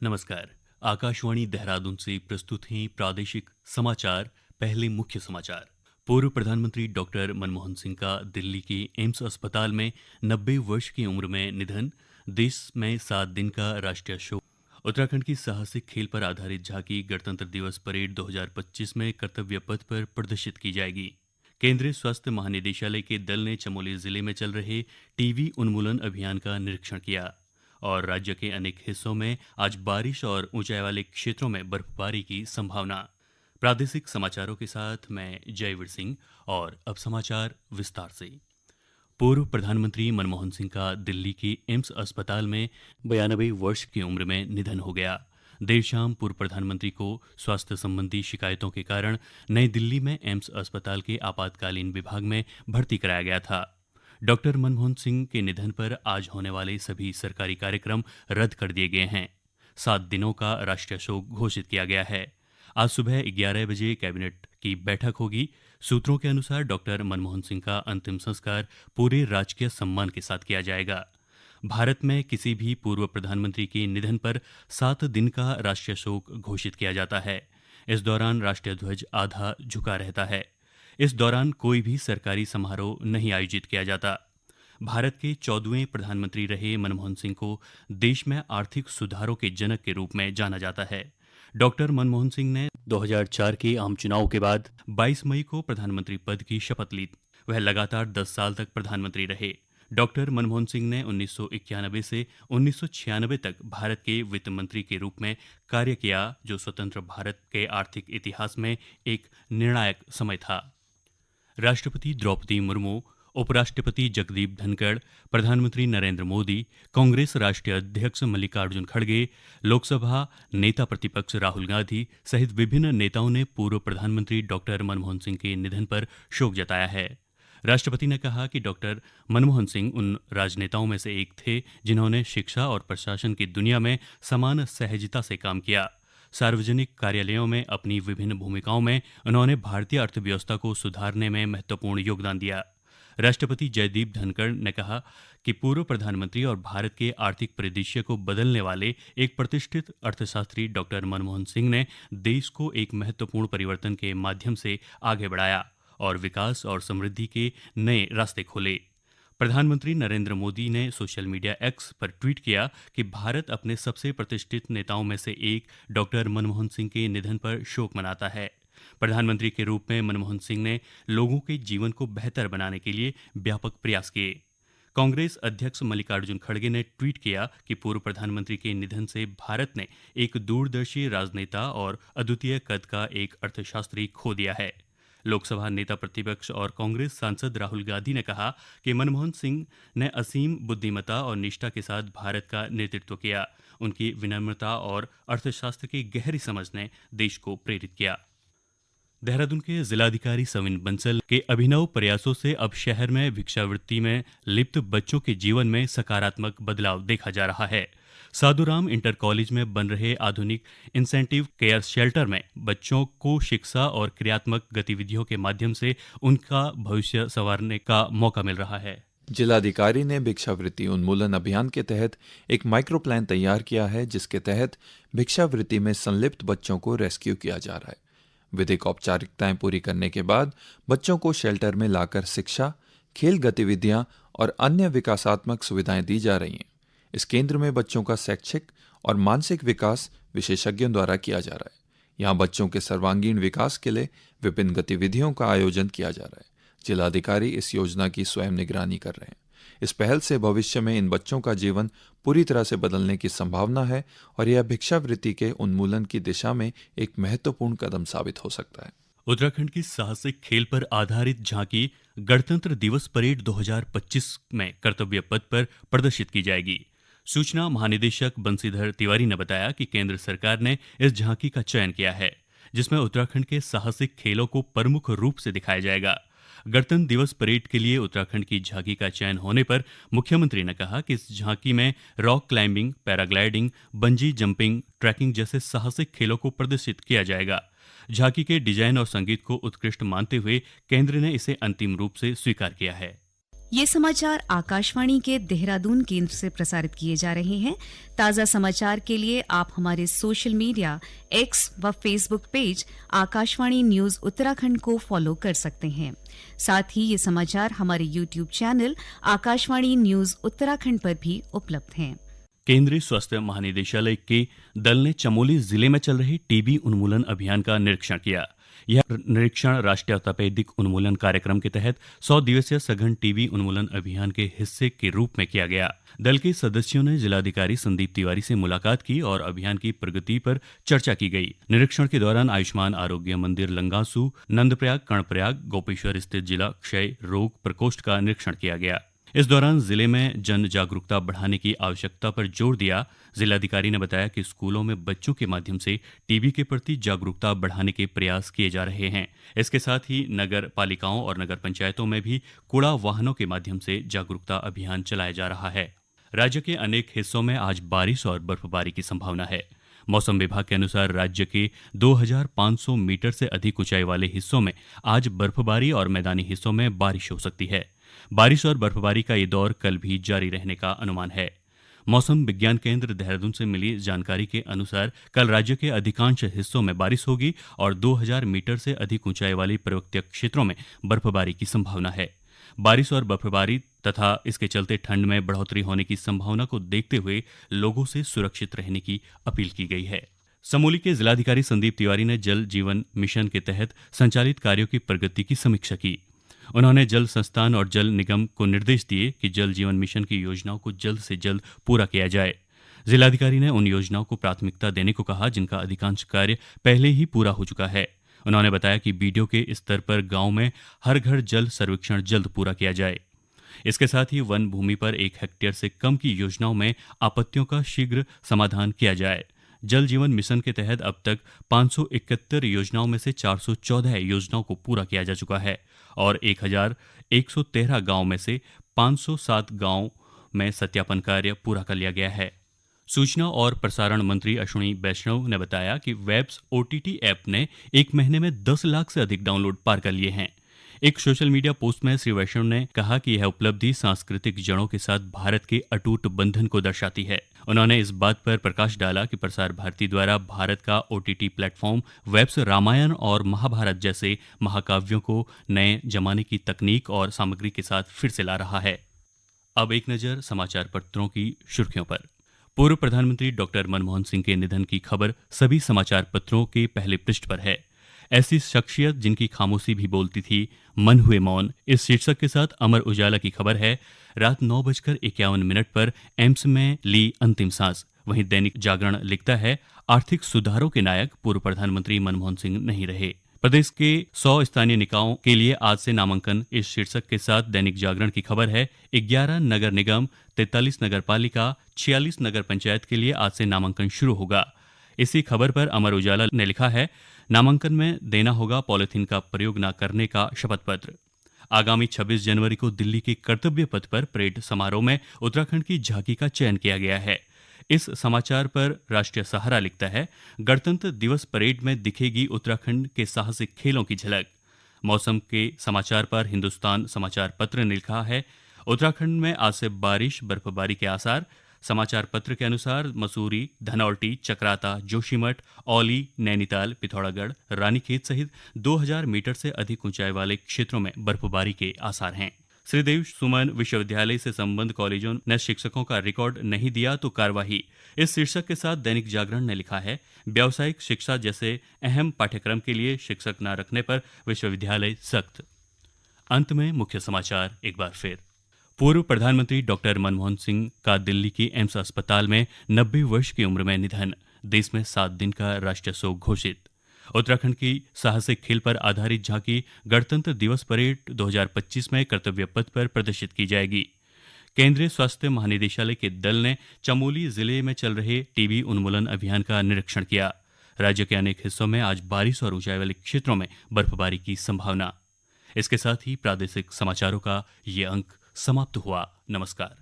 नमस्कार। आकाशवाणी देहरादून से प्रस्तुत हैं प्रादेशिक समाचार। पहले मुख्य समाचार। पूर्व प्रधानमंत्री डॉक्टर मनमोहन सिंह का दिल्ली के एम्स अस्पताल में 90 वर्ष की उम्र में निधन। देश में 7 दिन का राष्ट्रीय शोक। उत्तराखंड की साहसिक खेल पर आधारित झांकी गणतंत्र दिवस परेड 2025 में कर्तव्य पथ पर प्रदर्शित की जाएगी। केंद्रीय स्वास्थ्य महानिदेशालय के दल ने चमोली जिले में चल रहे टीबी उन्मूलन अभियान का निरीक्षण किया। और राज्य के अनेक हिस्सों में आज बारिश और ऊंचाई वाले क्षेत्रों में बर्फबारी की संभावना। प्रादेशिक समाचारों के साथ मैं जयवीर सिंह। और अब समाचार विस्तार से। पूर्व प्रधानमंत्री मनमोहन सिंह का दिल्ली के एम्स अस्पताल में 92 वर्ष की उम्र में निधन हो गया। देर शाम पूर्व प्रधानमंत्री को स्वास्थ्य संबंधी शिकायतों के कारण नई दिल्ली में एम्स अस्पताल के आपातकालीन विभाग में भर्ती कराया गया था। डॉक्टर मनमोहन सिंह के निधन पर आज होने वाले सभी सरकारी कार्यक्रम रद्द कर दिए गए हैं। 7 दिनों का राष्ट्रीय शोक घोषित किया गया है। आज सुबह 11 बजे कैबिनेट की बैठक होगी। सूत्रों के अनुसार डॉक्टर मनमोहन सिंह का अंतिम संस्कार पूरे राजकीय सम्मान के साथ किया जाएगा। भारत में किसी भी पूर्व प्रधानमंत्री के निधन पर 7 दिन का राष्ट्रीय शोक घोषित किया जाता है। इस दौरान राष्ट्रीय ध्वज आधा झुका रहता है। इस दौरान कोई भी सरकारी समारोह नहीं आयोजित किया जाता। भारत के 14वें प्रधानमंत्री रहे मनमोहन सिंह को देश में आर्थिक सुधारों के जनक के रूप में जाना जाता है। डॉक्टर मनमोहन सिंह ने 2004 के आम चुनाव के बाद 22 मई को प्रधानमंत्री पद की शपथ ली। वह लगातार 10 साल तक प्रधानमंत्री रहे। डॉक्टर मनमोहन सिंह ने 1991 से 1996 तक भारत के वित्त मंत्री के रूप में कार्य किया, जो स्वतंत्र भारत के आर्थिक इतिहास में एक निर्णायक समय था। राष्ट्रपति द्रौपदी मुर्मू, उपराष्ट्रपति जगदीप धनखड़, प्रधानमंत्री नरेंद्र मोदी, कांग्रेस राष्ट्रीय अध्यक्ष मल्लिकार्जुन खड़गे, लोकसभा नेता प्रतिपक्ष राहुल गांधी सहित विभिन्न नेताओं ने पूर्व प्रधानमंत्री डॉक्टर मनमोहन सिंह के निधन पर शोक जताया है। राष्ट्रपति ने कहा कि डॉक्टर मनमोहन सिंह उन राजनेताओं में से एक थे जिन्होंने शिक्षा और प्रशासन की दुनिया में समान सहजता से काम किया। सार्वजनिक कार्यालयों में अपनी विभिन्न भूमिकाओं में उन्होंने भारतीय अर्थव्यवस्था को सुधारने में महत्वपूर्ण योगदान दिया। राष्ट्रपति जयदीप धनखड़ ने कहा कि पूर्व प्रधानमंत्री और भारत के आर्थिक परिदृश्य को बदलने वाले एक प्रतिष्ठित अर्थशास्त्री डॉक्टर मनमोहन सिंह ने देश को एक महत्वपूर्ण परिवर्तन के माध्यम से आगे बढ़ाया और विकास और समृद्धि के नए रास्ते खोले। प्रधानमंत्री नरेंद्र मोदी ने सोशल मीडिया एक्स पर ट्वीट किया कि भारत अपने सबसे प्रतिष्ठित नेताओं में से एक डॉक्टर मनमोहन सिंह के निधन पर शोक मनाता है। प्रधानमंत्री के रूप में मनमोहन सिंह ने लोगों के जीवन को बेहतर बनाने के लिए व्यापक प्रयास किए। कांग्रेस अध्यक्ष मल्लिकार्जुन खड़गे ने ट्वीट किया कि पूर्व प्रधानमंत्री के निधन से भारत ने एक दूरदर्शी राजनेता और अद्वितीय कद का एक अर्थशास्त्री खो दिया है। लोकसभा नेता प्रतिपक्ष और कांग्रेस सांसद राहुल गांधी ने कहा कि मनमोहन सिंह ने असीम बुद्धिमत्ता और निष्ठा के साथ भारत का नेतृत्व किया। उनकी विनम्रता और अर्थशास्त्र की गहरी समझ ने देश को प्रेरित किया। देहरादून के जिलाधिकारी सविन बंसल के अभिनव प्रयासों से अब शहर में भिक्षावृत्ति में लिप्त बच्चों के जीवन में सकारात्मक बदलाव देखा जा रहा है। साधुराम इंटर कॉलेज में बन रहे आधुनिक इंसेंटिव केयर शेल्टर में बच्चों को शिक्षा और क्रियात्मक गतिविधियों के माध्यम से उनका भविष्य संवारने का मौका मिल रहा है। जिलाधिकारी ने भिक्षावृत्ति उन्मूलन अभियान के तहत एक माइक्रो प्लान तैयार किया है, जिसके तहत भिक्षावृत्ति में संलिप्त बच्चों को रेस्क्यू किया जा रहा है। विधिक औपचारिकताएं पूरी करने के बाद बच्चों को शेल्टर में लाकर शिक्षा, खेल गतिविधियां और अन्य विकासात्मक सुविधाएं दी जा रही हैं। इस केंद्र में बच्चों का शैक्षिक और मानसिक विकास विशेषज्ञों द्वारा किया जा रहा है। यहाँ बच्चों के सर्वांगीण विकास के लिए विभिन्न गतिविधियों का आयोजन किया जा रहा है। जिलाधिकारी इस योजना की स्वयं निगरानी कर रहे हैं। इस पहल से भविष्य में इन बच्चों का जीवन पूरी तरह से बदलने की संभावना है और यह भिक्षावृत्ति के उन्मूलन की दिशा में एक महत्वपूर्ण कदम साबित हो सकता है। उत्तराखंड की साहसिक खेल पर आधारित झांकी गणतंत्र दिवस परेड 2025 में कर्तव्य पथ पर प्रदर्शित की जाएगी। सूचना महानिदेशक बंशीधर तिवारी ने बताया कि केंद्र सरकार ने इस झांकी का चयन किया है, जिसमें उत्तराखंड के साहसिक खेलों को प्रमुख रूप से दिखाया जाएगा। गणतंत्र दिवस परेड के लिए उत्तराखंड की झांकी का चयन होने पर मुख्यमंत्री ने कहा कि इस झांकी में rock climbing, paragliding, bungee jumping, trekking जैसे साहसिक खेलों को प्रदर्शित किया जाएगा। झांकी के डिजाइन और संगीत को उत्कृष्ट मानते हुए केंद्र ने इसे अंतिम रूप से स्वीकार किया है। ये समाचार आकाशवाणी के देहरादून केंद्र से प्रसारित किए जा रहे हैं। ताज़ा समाचार के लिए आप हमारे सोशल मीडिया एक्स व Facebook page Akashvani news Uttarakhand को फॉलो कर सकते हैं। साथ ही ये समाचार हमारे YouTube channel Akashvani news Uttarakhand पर भी उपलब्ध हैं। केंद्रीय स्वास्थ्य महानिदेशालय के दल ने चमोली जिले में चल रहे टीबी उन्मूलन अभियान का निरीक्षण किया। यह निरीक्षण राष्ट्रीय तपेदिक उन्मूलन कार्यक्रम के तहत 100 दिवसीय सघन टीबी उन्मूलन अभियान के हिस्से के रूप में किया गया। दल के सदस्यों ने जिलाधिकारी संदीप तिवारी से मुलाकात की और अभियान की प्रगति पर चर्चा की गई। निरीक्षण के दौरान आयुष्मान आरोग्य मंदिर लंगासू, नंदप्रयाग, कर्णप्रयाग, गोपेश्वर स्थित जिला क्षय रोग प्रकोष्ठ का निरीक्षण किया गया। इस दौरान जिले में जन जागरूकता बढ़ाने की आवश्यकता पर जोर दिया। जिलाधिकारी ने बताया कि स्कूलों में बच्चों के माध्यम से टीबी के प्रति जागरूकता बढ़ाने के प्रयास किए जा रहे हैं। इसके साथ ही नगर पालिकाओं और नगर पंचायतों में भी कूड़ा वाहनों के माध्यम से जागरूकता अभियान चलाया जा रहा है। राज्य के अनेक हिस्सों में आज बारिश और बर्फबारी की संभावना है। मौसम विभाग के अनुसार राज्य के 2500 मीटर से अधिक ऊंचाई वाले हिस्सों में आज बर्फबारी और मैदानी हिस्सों में बारिश हो सकती है। बारिश और बर्फबारी का ये दौर कल भी जारी रहने का अनुमान है। मौसम विज्ञान केंद्र देहरादून से मिली जानकारी के अनुसार कल राज्य के अधिकांश हिस्सों में बारिश होगी और 2000 मीटर से अधिक ऊंचाई वाले पर्वतीय क्षेत्रों में बर्फबारी की संभावना है। बारिश और बर्फबारी तथा इसके चलते ठंड में बढ़ोतरी होने की संभावना को देखते हुए लोगों से सुरक्षित रहने की अपील की गई है। चमोली के जिलाधिकारी संदीप तिवारी ने जल जीवन मिशन के तहत संचालित कार्यों की प्रगति की समीक्षा की। उन्होंने जल संस्थान और जल निगम को निर्देश दिए कि जल जीवन मिशन की योजनाओं को जल्द से जल्द पूरा किया जाए। जिलाधिकारी ने उन योजनाओं को प्राथमिकता देने को कहा जिनका अधिकांश कार्य पहले ही पूरा हो चुका है। उन्होंने बताया कि बीडीओ के स्तर पर गांव में हर घर जल सर्वेक्षण जल्द पूरा किया जाए। इसके साथ ही वन भूमि पर 1 हेक्टेयर से कम की योजनाओं में आपत्तियों का शीघ्र समाधान किया जाए। जल जीवन मिशन के तहत अब तक 571 योजनाओं में से 414 योजनाओं को पूरा किया जा चुका है और 1113 गांव में से 507 गांव में सत्यापन कार्य पूरा कर लिया गया है। सूचना और प्रसारण मंत्री अश्विनी वैष्णव ने बताया कि वेब्स ओटीटी ऐप ने 1 महीने में 10 लाख से अधिक डाउनलोड पार कर लिए हैं। एक सोशल मीडिया पोस्ट में श्री वैष्णव ने कहा कि यह उपलब्धि सांस्कृतिक जड़ों के साथ भारत के अटूट बंधन को दर्शाती है। उन्होंने इस बात पर प्रकाश डाला कि प्रसार भारती द्वारा भारत का ओटीटी प्लेटफॉर्म वेब्स रामायण और महाभारत जैसे महाकाव्यों को नए जमाने की तकनीक और सामग्री के साथ फिर से ला रहा है। अब एक नज़र समाचार पत्रों की सुर्खियों पर। पूर्व प्रधानमंत्री डॉक्टर मनमोहन सिंह के निधन की खबर सभी समाचार पत्रों के पहले पृष्ठ पर है। ऐसी शख्सियत जिनकी खामोशी भी बोलती थी, मन हुए मौन, इस शीर्षक के साथ अमर उजाला की खबर है। रात 9:51 पर एम्स में ली अंतिम सांस। वहीं दैनिक जागरण लिखता है, आर्थिक सुधारों के नायक पूर्व प्रधानमंत्री मनमोहन सिंह नहीं रहे। प्रदेश के 100 स्थानीय निकायों के लिए आज से नामांकन, इस शीर्षक के साथ दैनिक जागरण की खबर है। 11 नगर निगम, 43 नगर पालिका, 46 नगर पंचायत के लिए आज से नामांकन शुरू होगा। इसी खबर पर अमर उजाला ने लिखा है, नामांकन में देना होगा पॉलिथीन का प्रयोग न करने का शपथ पत्र। आगामी 26 जनवरी को दिल्ली के कर्तव्य पथ पर परेड समारोह में उत्तराखंड की झांकी का चयन किया गया है। इस समाचार पर राष्ट्रीय सहारा लिखता है, गणतंत्र दिवस परेड में दिखेगी उत्तराखंड के साहसिक खेलों की झलक। मौसम के समाचार पर हिंदुस्तान समाचार पत्र ने लिखा है, उत्तराखंड में आज से बारिश बर्फबारी के आसार। समाचार पत्र के अनुसार मसूरी, धनौल्टी, चक्राता, जोशीमठ, औली, नैनीताल, पिथौरागढ़, रानीखेत सहित 2000 मीटर से अधिक ऊंचाई वाले क्षेत्रों में बर्फबारी के आसार हैं। श्रीदेव सुमन विश्वविद्यालय से संबद्ध कॉलेजों ने शिक्षकों का रिकॉर्ड नहीं दिया तो कार्रवाई, इस शीर्षक के साथ दैनिक जागरण ने लिखा है, व्यावसायिक शिक्षा जैसे अहम पाठ्यक्रम के लिए शिक्षक न रखने पर विश्वविद्यालय सख्त। अंत में मुख्य समाचार एक बार फिर। पूर्व प्रधानमंत्री डॉक्टर मनमोहन सिंह का दिल्ली की एम्स अस्पताल में 90 वर्ष की उम्र में निधन। देश में 7 दिन का राष्ट्रीय शोक घोषित। उत्तराखंड की साहसिक खेल पर आधारित झांकी गणतंत्र दिवस परेड 2025 में कर्तव्य पथ पर प्रदर्शित की जाएगी। केंद्रीय स्वास्थ्य महानिदेशालय के दल ने चमोली जिले में चल रहे टीबी उन्मूलन अभियान का निरीक्षण किया। राज्य के अनेक हिस्सों में आज बारिश और ऊंचाई वाले क्षेत्रों में बर्फबारी की संभावना। इसके साथ ही प्रादेशिक समाचारों का ये अंक समाप्त हुआ। नमस्कार।